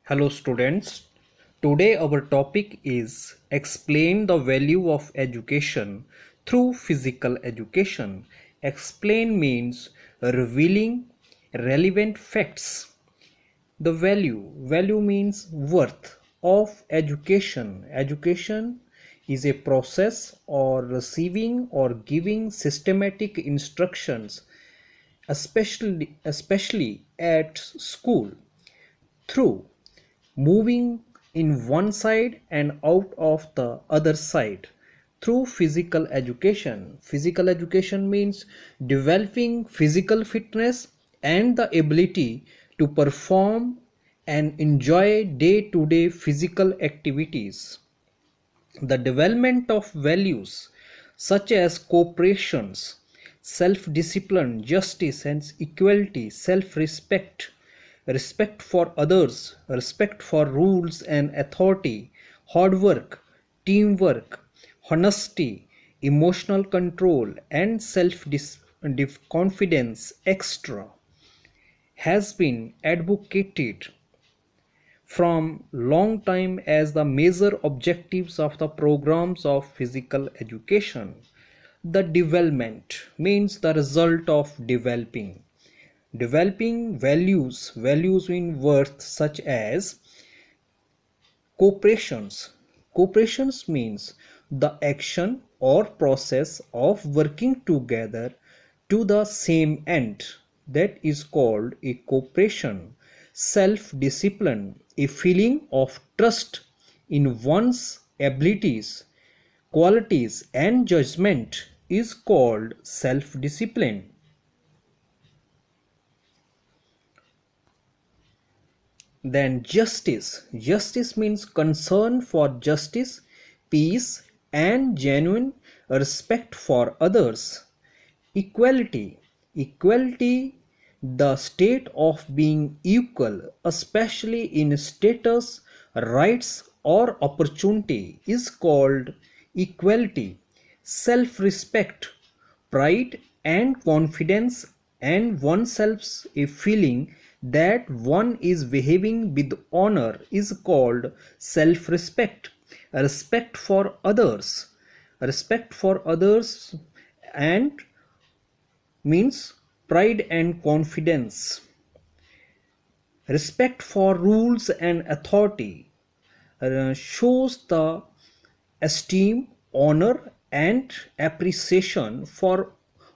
Hello students. Today our topic is explain the value of education through physical education. Explain means revealing relevant facts. The value means worth of education. Education is a process or receiving or giving systematic instructions, especially at school, through moving in one side and out of the other side through physical education. Physical education means developing physical fitness and the ability to perform and enjoy day-to-day physical activities. The development of values such as cooperation, self-discipline, justice and equality, self-respect, respect for others, respect for rules and authority, hard work, teamwork, honesty, emotional control and self-confidence, etc., has been advocated from long time as the major objectives of the programs of physical education. The development means the result of developing values in worth such as cooperations means the action or process of working together to the same end, that is called a cooperation. Self-discipline, a feeling of trust in one's abilities, qualities and judgment, is called self-discipline. Then justice means concern for justice, peace and genuine respect for others. Equality, the state of being equal, especially in status, rights or opportunity, is called equality. Self-respect, pride and confidence and oneself's a feeling that one is behaving with honor, is called self-respect. Respect for others and means pride and confidence. Respect for rules and authority shows the esteem, honor and appreciation for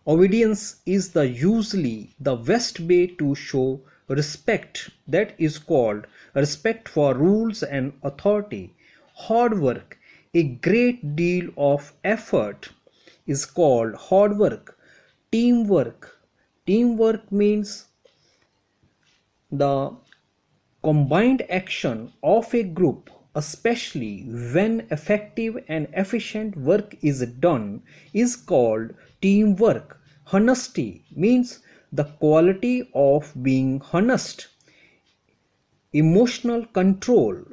obedience is the usually the best way to show respect, that is called respect for rules and authority. Hard work, a great deal of effort, is called hard work. Teamwork means the combined action of a group, especially when effective and efficient work is done, is called teamwork. Honesty means the quality of being honest. Emotional control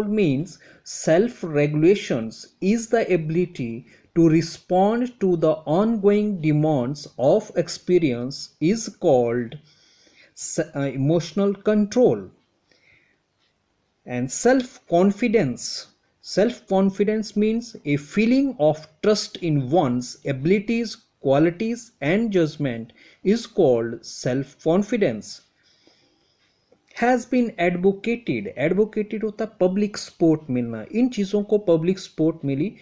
means self-regulations, is the ability to respond to the ongoing demands of experience, is called emotional control. And self-confidence means a feeling of trust in one's abilities, qualities and judgment, is called self-confidence. Has been advocated होता है public support मिलना, इन चीज़ों को public support मिली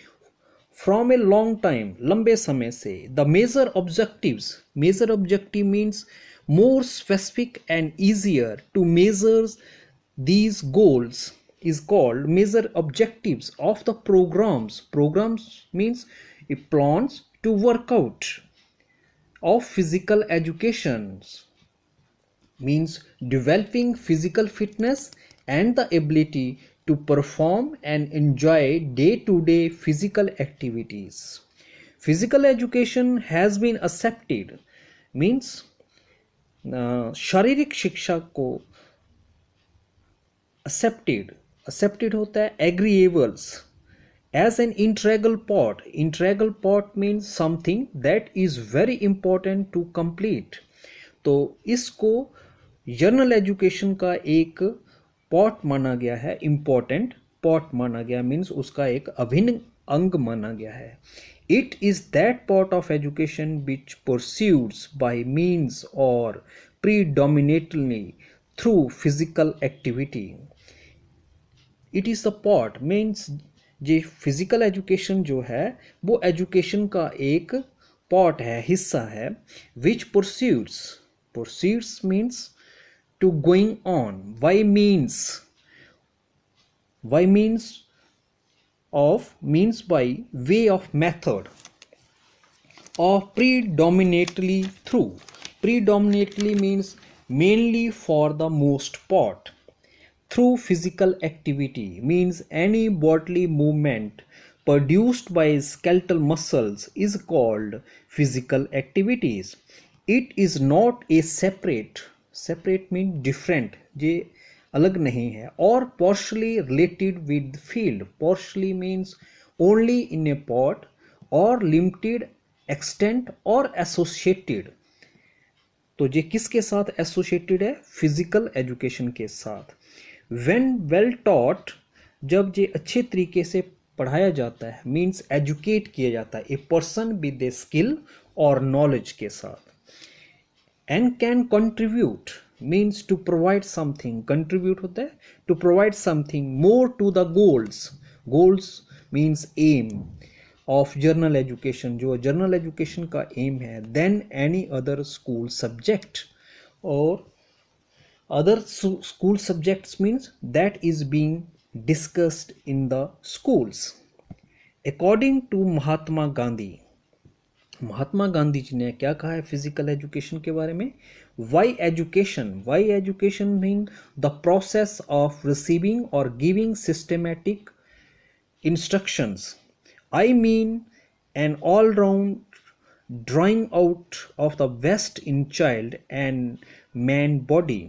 from a long time, लंबे समय से. The major objective means more specific and easier to measure these goals, is called major objectives of the programs. Programs means plans to work out of physical education, means developing physical fitness and the ability to perform and enjoy day-to-day physical activities. Physical education has been accepted means शारीरिक शिक्षा को accepted होता है agreeables as an integral part means something that is very important to complete. तो इसको general education का एक pot माना गया है इम्पोर्टेंट, पॉट माना गया मीन्स उसका एक अभिन्न अंग माना गया है। It is that part of education which pursues by means और predominantly through physical activity। It is the part means ये फिजिकल एजुकेशन जो है वो एजुकेशन का एक पार्ट है, हिस्सा है। विच परस्यूड्स, परस्यूड्स means to going on, by means of means by way of method, or predominantly through, predominantly means mainly for the most part, through physical activity means any bodily movement produced by skeletal muscles is called physical activities। it is not a separate, separate mean different, ये अलग नहीं है, और partially related with field, partially means only in a part or limited extent or associated। तो ये किसके साथ associated है, फिजिकल एजुकेशन के साथ। व्हेन वेल टॉट, जब ये अच्छे तरीके से पढ़ाया जाता है मीन्स एजुकेट किया जाता है a person with a skill और नॉलेज के साथ। And can contribute means to provide something, contribute होता है to provide something more to the goals, goals means aim of general education, जो जर्नल एजुकेशन का एम है, then any other school subject और other school subjects means that is being discussed in the schools. According to Mahatma Gandhi, Mahatma Gandhi ji ने क्या कहा है physical education के बारे में? Why education, why education mean the process of receiving और giving systematic instructions. I mean an all-round drawing out of the best in child and man body।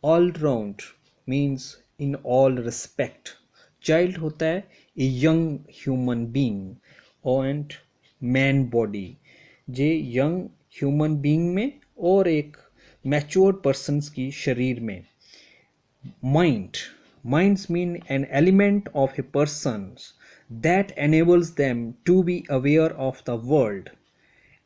All-round means in all respect। Child होता है a young human being and man body, J young human being में और एक matured persons की शरीर में। Mind, minds mean an element of a person's that enables them to be aware of the world।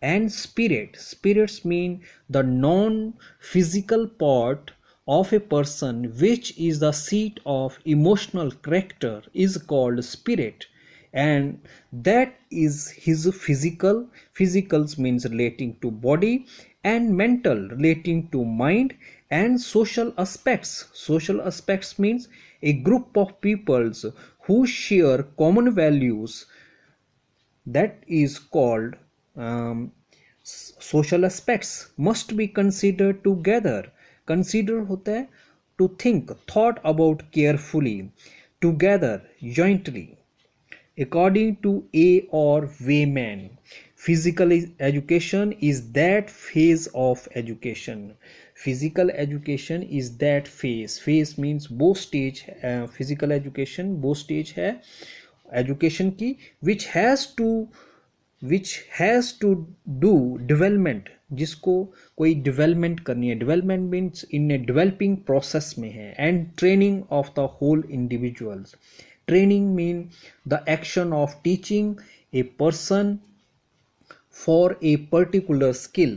And spirit, spirits mean the non-physical part of a person which is the seat of emotional character is called spirit, and that is his physical, physicals means relating to body, and mental relating to mind, and social aspects, social aspects means a group of peoples who share common values, that is called social aspects, must be considered together। consider होता है to think, thought about carefully, together, jointly, according to a or Wayman। physical education is that phase of education, physical education is that phase, phase means वो stage, physical education वो stage है education की which has to do development, जिसको कोई development करनी है, development means in a developing process में है, and training of the whole individuals। training mean the action of teaching a person for a particular skill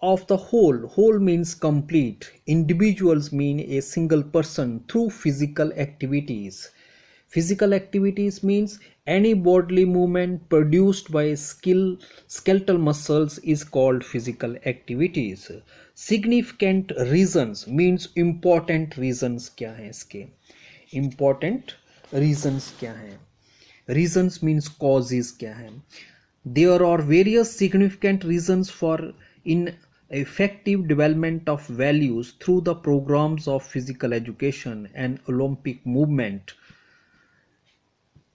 of the whole, whole means complete, individuals mean a single person through physical activities। physical activities means any bodily movement produced by skeletal muscles is called physical activities। significant reasons means important reasons क्या हैं इसके, important reasons क्या हैं, reasons means causes क्या हैं। there are various significant reasons for in effective development of values through the programs of physical education and Olympic movement।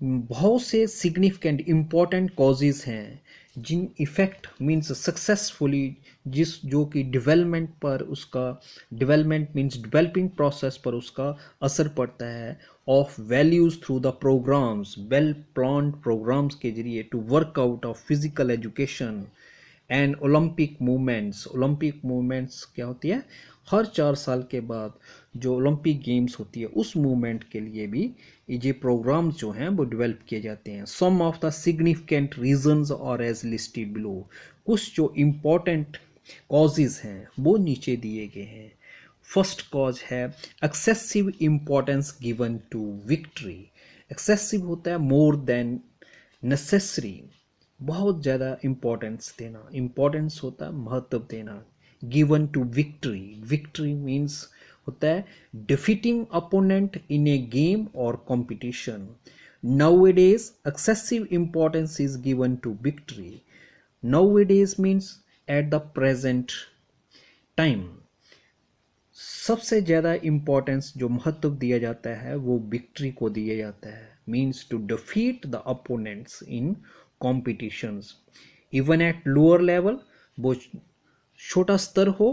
बहुत से significant important causes हैं जिन इफेक्ट मीन्स सक्सेसफुली, जिस जो कि डेवलपमेंट पर उसका, डेवलपमेंट मीन्स डेवलपिंग प्रोसेस पर उसका असर पड़ता है, of values through the programs, well planned programs के जरिए, to work out of physical education and Olympic movements क्या होती है, हर 4 साल के बाद जो ओलंपिक गेम्स होती है उस मूवमेंट के लिए भी ये प्रोग्राम्स जो हैं वो डेवलप किए जाते हैं। सम ऑफ द सिग्निफिकेंट रीजंस और एज लिस्टेड बिलो, कुछ जो इम्पोर्टेंट कॉजेज हैं वो नीचे दिए गए हैं। फर्स्ट कॉज है excessive importance given to victory. Excessive होता है मोर देन नेसेसरी, बहुत ज़्यादा इम्पोर्टेंस देना, इम्पोर्टेंस होता है महत्व देना। Given to victory, victory means होता है defeating opponent in a game और competition. Nowadays excessive importance is given to victory. Nowadays means at the present time सबसे ज़्यादा इम्पोर्टेंस जो महत्व दिया जाता है वो विक्ट्री को दिया जाता है। Means to defeat the opponents in competitions even at lower level, वो छोटा स्तर हो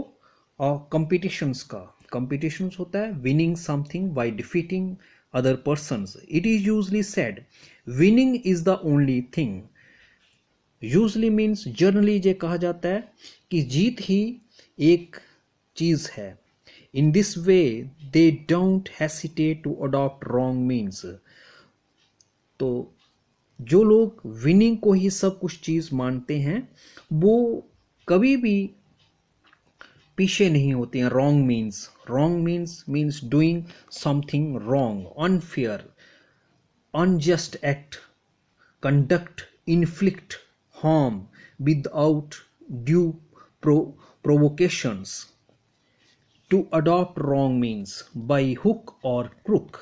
और कंपटीशंस होता है winning something by defeating other persons. It is usually said winning is the only thing. Usually means जनरली ये कहा जाता है कि जीत ही एक चीज़ है। In this way they don't hesitate to adopt wrong means. तो जो लोग विनिंग को ही सब कुछ चीज़ मानते हैं वो कभी भी पीछे नहीं होते हैं wrong means doing something wrong, unfair, unjust act, conduct, inflict harm without due provocations. To adopt wrong means by hook or crook.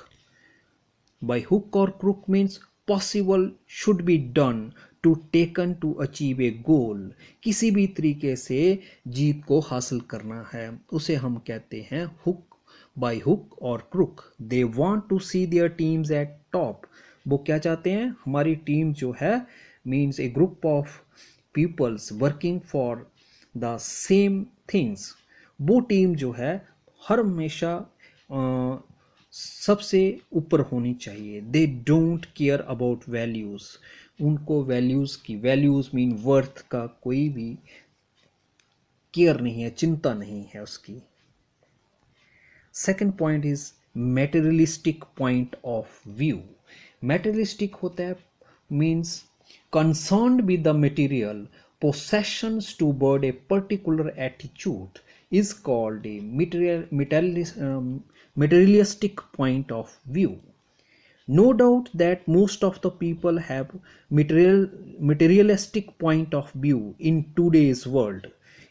By hook or crook means possible should be done to taken to achieve a goal. किसी भी तरीके से जीत को हासिल करना है उसे हम कहते हैं hook, by hook or crook. They want to see their teams at top. वो क्या चाहते हैं, हमारी टीम जो है means a group of peoples working for the same things. वो टीम जो है हर हमेशा सबसे ऊपर होनी चाहिए। They don't care about values, उनको वैल्यूज़ मीन वर्थ का कोई भी केयर नहीं है, चिंता नहीं है उसकी। Second point is materialistic point of view. Materialistic होता है means concerned with the material possessions toward a particular attitude is called a materialistic point of view. No doubt that most of the people have materialistic point of view in today's world.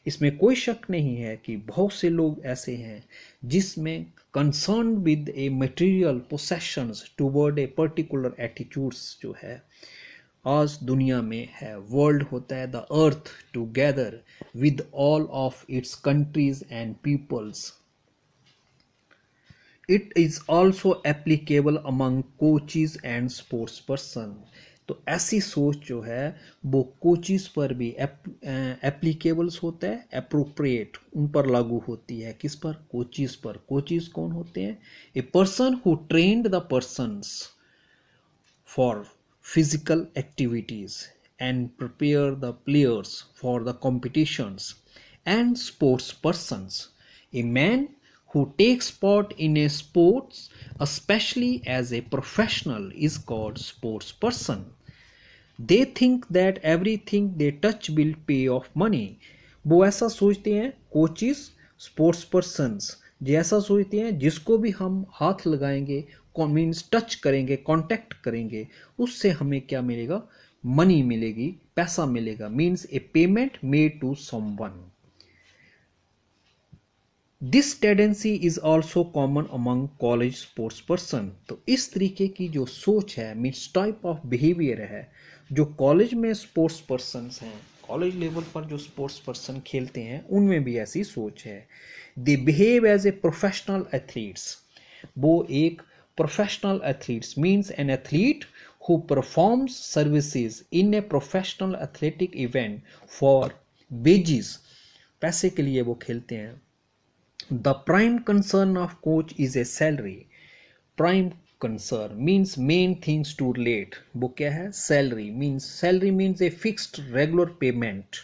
इसमें कोई शक नहीं है कि बहुत से लोग ऐसे हैं जिसमें concerned with a material possessions toward a particular attitudes जो है आज दुनिया में है। वर्ल्ड होता है the earth together with all of its countries and peoples. It is also applicable among coaches and sports person. तो ऐसी सोच जो है वो कोचिज पर भी एप्लीकेबल्स होता है, अप्रोप्रिएट उन पर लागू होती है। किस पर, कोचिज पर। कोचिज कौन होते हैं, a person who trained the persons for physical activities and prepare the players for the competitions. And sports persons, a man who takes part in a sports especially as a professional is called sports person. They think that everything they touch will pay off money. वो ऐसा सोचते हैं coaches sports persons, जैसा सोचते हैं जिसको भी हम हाथ लगाएंगे मीन्स टच करेंगे, कांटेक्ट करेंगे, उससे हमें क्या मिलेगा, मनी मिलेगी, पैसा मिलेगा, means a payment made to someone. This tendency is also common among college sports person. तो इस तरीके की जो सोच है मीन्स टाइप ऑफ बिहेवियर है जो कॉलेज में स्पोर्ट्स पर्सन हैं, कॉलेज लेवल पर जो स्पोर्ट्स पर्सन खेलते हैं उनमें भी ऐसी सोच है। They behave as a professional athletes. वो एक professional athletes means an athlete who performs services in a professional athletic event for wages, पैसे के लिए वो खेलते हैं। The prime concern of coach is a salary. Prime concern means main things to relate. वो क्या है, salary means a fixed regular payment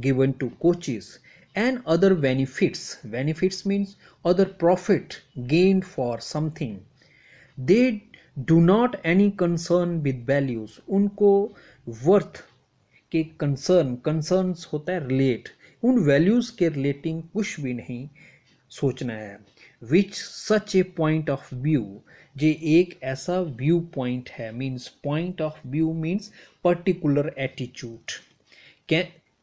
given to coaches and other benefits. Benefits means other profit gained for something. They do not any concern with values. उनको worth के concerns होता है relate, उन values के relating कुछ भी नहीं सोचना है. Which such a point of view, जे एक ऐसा व्यू पॉइंट है, means point of view means particular attitude.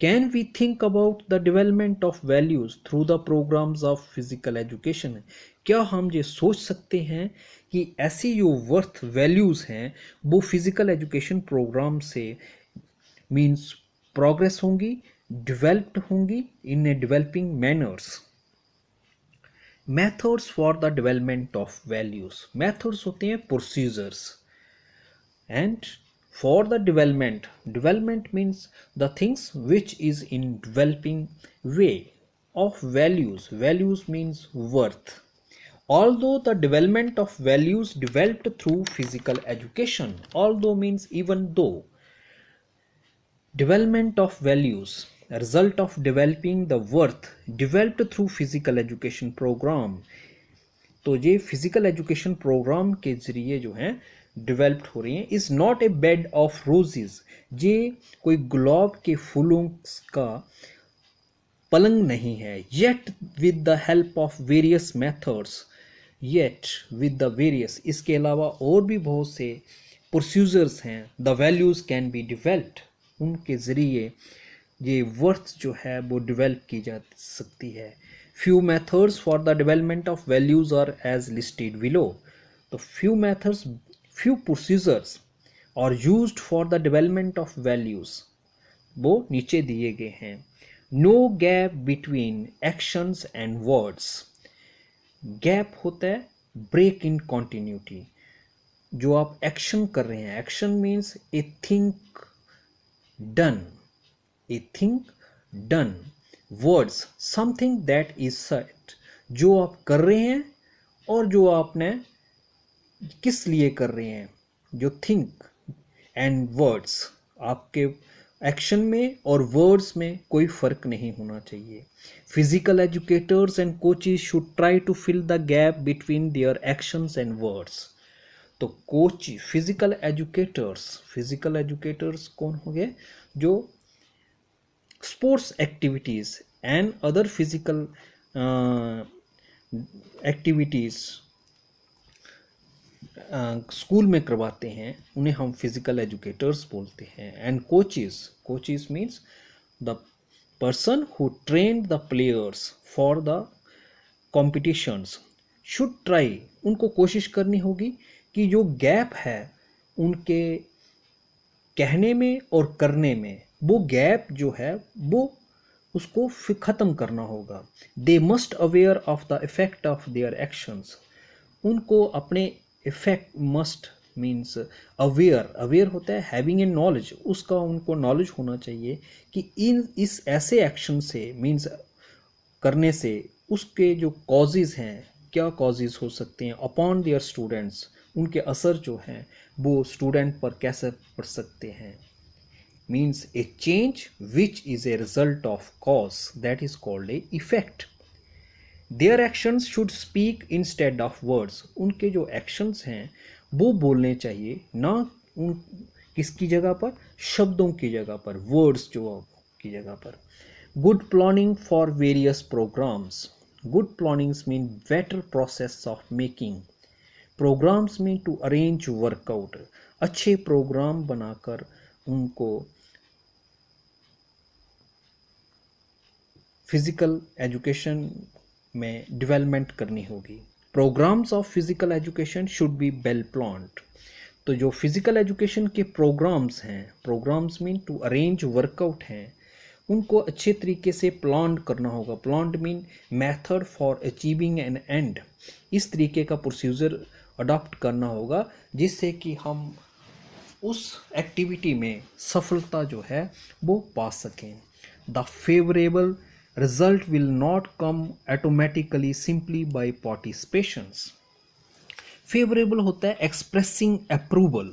Can we think about the development of values through the programs of physical education? क्या हम ये सोच सकते हैं कि ऐसी जो वर्थ वैल्यूज़ हैं वो फिजिकल एजुकेशन प्रोग्राम से मीन्स प्रोग्रेस होंगी, डेवलप्ड होंगी in a developing manners. Methods for the development of values. Methods होते हैं procedures. And for the development means the things which is in developing way of values means worth. Although the development of values developed through physical education, although means even though, development of values a result of developing the worth developed through physical education program. तो ये physical education programme के जरिए जो है developed हो रही हैं. Is not a bed of roses, ये कोई गुलाब के फूलों का पलंग नहीं है. Yet with the help of various methods, yet with the various, इसके अलावा और भी बहुत से प्रोसीजर्स हैं. The values can be developed, उनके ज़रिए ये वर्थ जो है वो डेवलप की जा सकती है. Few methods for the development of values are as listed below. तो few methods, few procedures are used for the development of values. वो नीचे दिए गए हैं. No gap between actions and words. Gap होता है break in continuity. जो आप एक्शन कर रहे हैं, action means a thing done, a thing done. Words something that is said, जो आप कर रहे हैं और जो आपने किस लिए कर रहे हैं. जो थिंक एंड वर्ड्स, आपके एक्शन में और वर्ड्स में कोई फर्क नहीं होना चाहिए. Physical educators and coaches should try to fill the gap between their actions and words. तो कोच फिजिकल एजुकेटर्स कौन हो गए? जो sports activities and other physical activities school में करवाते हैं, उन्हें हम फिजिकल एजुकेटर्स बोलते हैं. And coaches means the person who train the players for the competitions should try, उनको कोशिश करनी होगी कि जो गैप है उनके कहने में और करने में, वो गैप जो है वो उसको ख़त्म करना होगा. They must aware of the effect of their actions, उनको अपने इफेक्ट, मस्ट मीन्स अवेयर होता है हैविंग ए नॉलेज, उसका उनको नॉलेज होना चाहिए कि इस ऐसे एक्शन से मीन्स करने से उसके जो कॉजेज़ हैं, क्या कॉजेज़ हो सकते हैं अपॉन देयर स्टूडेंट्स, उनके असर जो हैं वो स्टूडेंट पर कैसे पड़ सकते हैं. Means a change which is a result of cause, that is called a effect. Their actions should speak instead of words. उनके जो actions हैं वो बोलने चाहिए, ना उन किसकी जगह पर, शब्दों की जगह पर, words जो की जगह पर. Good planning for various programs. Good plannings mean better process of making. Programs mean to arrange workout. अच्छे प्रोग्राम बनाकर उनको फिजिकल एजुकेशन में डेवलपमेंट करनी होगी. Programs of physical education should be well planned. तो जो फिजिकल एजुकेशन के programs हैं, programs mean to arrange workout हैं, उनको अच्छे तरीके से प्लान करना होगा. Planned mean method for achieving an end. इस तरीके का प्रोसीजर अडॉप्ट करना होगा जिससे कि हम उस एक्टिविटी में सफलता जो है वो पा सकें. The favourable result will not come automatically simply by participations. Favourable होता है एक्सप्रेसिंग अप्रूवल.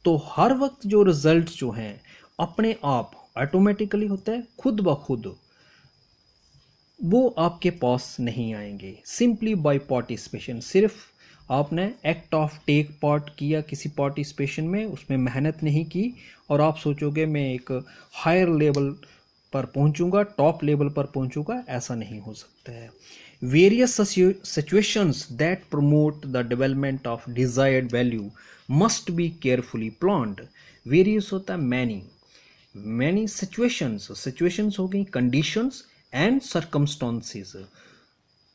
तो हर वक्त जो रिजल्ट जो हैं अपने आप ऑटोमेटिकली होता है, खुद ब खुद वो आपके पास नहीं आएंगे। सिंपली बाय पार्टिसिपेशन, सिर्फ आपने एक्ट ऑफ टेक पार्ट किया किसी पार्टिसिपेशन में, उसमें मेहनत नहीं की और आप सोचोगे मैं एक हायर लेवल पर पहुंचूंगा, टॉप लेवल पर पहुंचूंगा, ऐसा नहीं हो सकता है। Various situations that promote the development of desired value must be carefully planned. Various होता है मैनी सिचुएशंस हो गई, कंडीशंस एंड सर्कमस्टांसेस।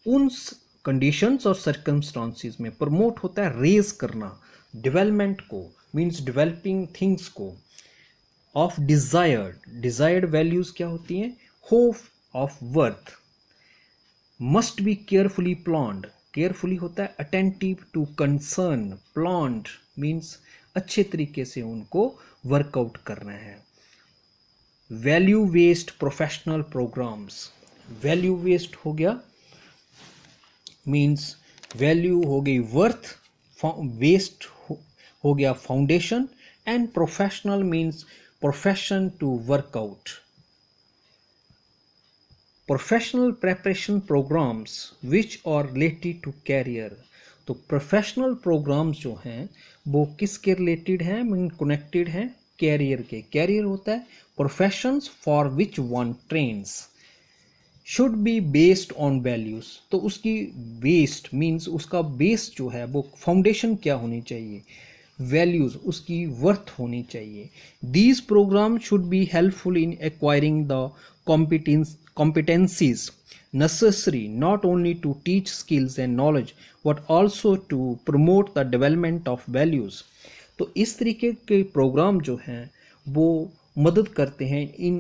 उन कंडीशंस और सर्कमस्टांसेस में प्रमोट होता है रेज करना, डेवलपमेंट को, मींस डेवलपिंग थिंग्स को, ऑफ डिजायर्ड वैल्यूज क्या होती हैं, hope of worth, must be carefully planned. Carefully होता है attentive to concern, planned means अच्छे तरीके से उनको वर्कआउट करना है। Value based professional programs, value based हो गया मींस वैल्यू हो गई वर्थ, बेस्ड हो गया foundation, and professional means profession to workout. Professional preparation programs which are related to career. तो प्रोफेशनल प्रोग्राम्स जो हैं वो किसके रिलेटेड हैं, मीन कनेक्टेड हैं कैरियर के। कैरियर होता है professions for which one trains, should be based on values. तो उसकी बेस्ड मीन्स उसका बेस जो है वो फाउंडेशन क्या होनी चाहिए, वैल्यूज, उसकी वर्थ होनी चाहिए। These programme should be helpful in acquiring the competencies necessary not only to teach skills and knowledge but also to promote the development of values। तो इस तरीके के प्रोग्राम जो हैं वो मदद करते हैं in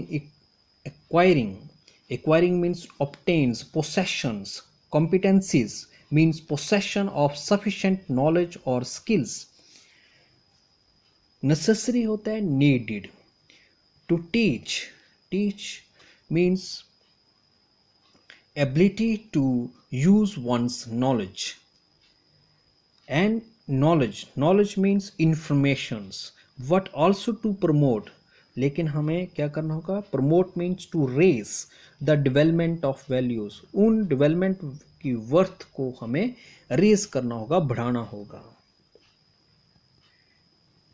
acquiring means obtains, possessions, competencies means possession of sufficient knowledge or skills। necessary होता है needed, to teach means ability to use one's knowledge, and knowledge means informations, what also to promote। लेकिन हमें क्या करना होगा, promote means to raise the development of values, उन development की worth को हमें रेज करना होगा, बढ़ाना होगा।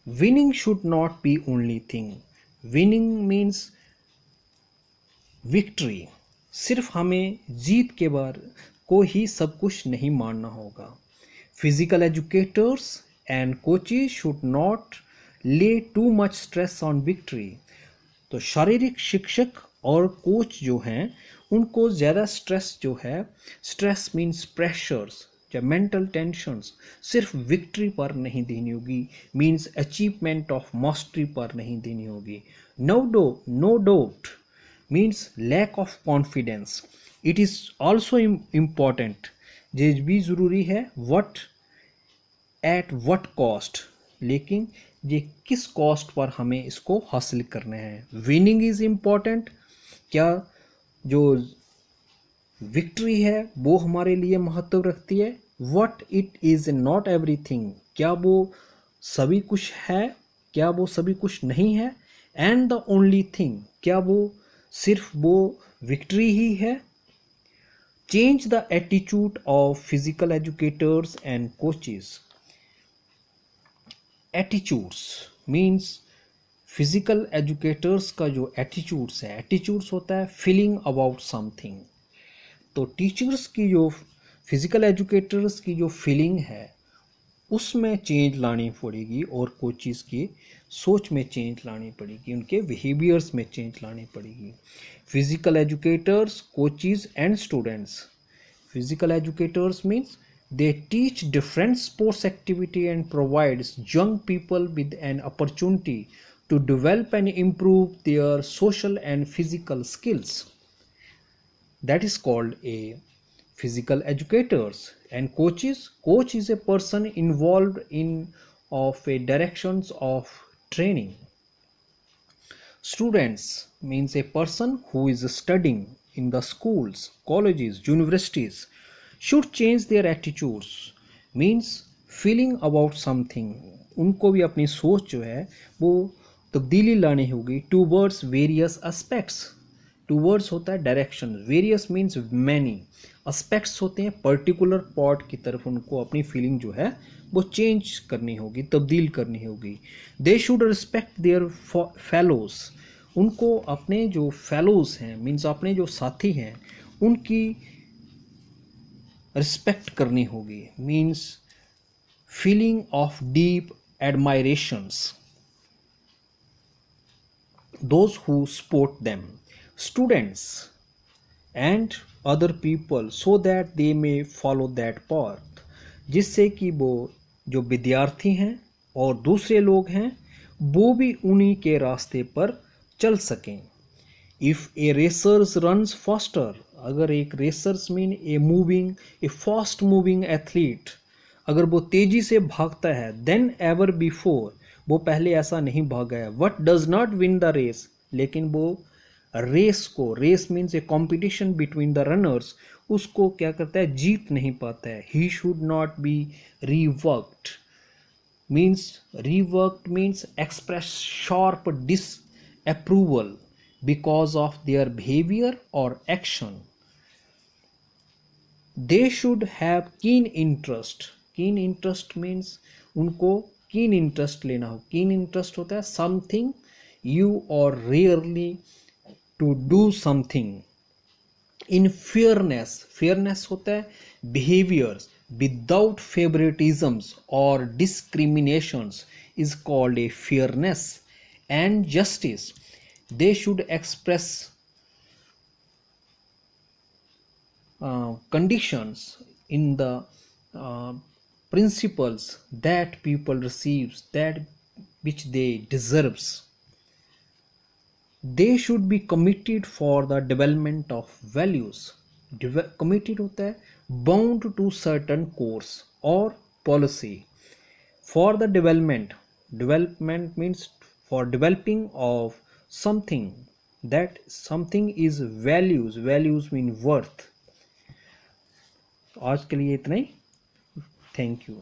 winning should not be only thing, winning means victory, सिर्फ हमें जीत के बार को ही सब कुछ नहीं मानना होगा। Physical educators and coaches should not lay too much stress on victory. तो शारीरिक शिक्षक और कोच जो हैं उनको ज़्यादा स्ट्रेस जो है, स्ट्रेस मीन्स प्रेशर्स या मेंटल टेंशन्स, सिर्फ विक्ट्री पर नहीं देनी होगी, मीन्स अचीवमेंट ऑफ मास्टरी पर नहीं देनी होगी। No doubt means lack of confidence, it is also important, ये भी ज़रूरी है, what at what cost, लेकिन ये किस कॉस्ट पर हमें इसको हासिल करना है। विनिंग इज इम्पॉर्टेंट, क्या जो विक्ट्री है वो हमारे लिए महत्व रखती है, what it is not everything, क्या वो सभी कुछ है, क्या वो सभी कुछ नहीं है, and the only thing, क्या वो सिर्फ वो विक्ट्री ही है। Change the attitude of physical educators and coaches. Attitudes means physical educators का जो एटीट्यूड्स है, एटीट्यूड्स होता है फीलिंग अबाउट समथिंग। तो टीचर्स की जो फिजिकल एजुकेटर्स की जो फीलिंग है उसमें चेंज लानी पड़ेगी और कोचेस की सोच में चेंज लानी पड़ेगी, उनके बिहेवियर्स में चेंज लानी पड़ेगी। Physical educators, coaches and students. Physical educators means they teach different sports activity and provides young people with an opportunity to develop and improve their social and physical skills. That is called a physical educators. And coach is a person involved in of a directions of training. Students means a person who is studying in the schools, colleges, universities should change their attitudes, means feeling about something, उनको भी अपनी सोच जो है वो तब्दीली लानी होगी टूवर्ड्स वेरियस एस्पेक्ट्स। टूवर्ड्स होता है direction, various means many, aspects होते हैं पर्टिकुलर पार्ट की तरफ उनको अपनी फीलिंग जो है वो चेंज करनी होगी, तब्दील करनी होगी। They should respect there fellows, उनको अपने जो फेलोज हैं मीन्स अपने जो साथी हैं उनकी रिस्पेक्ट करनी होगी, means feeling of deep admirations those who support them, students and other people, so that they may follow that path, जिससे कि वो जो विद्यार्थी हैं और दूसरे लोग हैं वो भी उन्हीं के रास्ते पर चल सकें। If A racers runs faster, अगर एक रेसर्स मीन ए फास्ट मूविंग एथलीट, अगर वो तेजी से भागता है देन एवर बिफोर, वो पहले ऐसा नहीं भागा है, what does not win the race, लेकिन वो रेस को, race means a competition between the runners, उसको क्या करता है, जीत नहीं पाता है। He should not be rebuked, rebuked means express sharp disapproval because of their behaviour और action. They should have keen interest, keen interest means उनको कीन इंटरेस्ट लेना हो। कीन इंटरेस्ट होता है समथिंग यू और rarely to do something. In fairness, fairness होता है behaviours without फेवरेटिज्म्स और discriminations is called a fairness. And justice, they should express conditions in the principles that people receives, that which they deserves. They should be committed for the development of values. Committed होता है bound to certain course or policy for the development. Development means for developing of something, that something is values, values mean worth। आज के लिए इतना ही, thank you.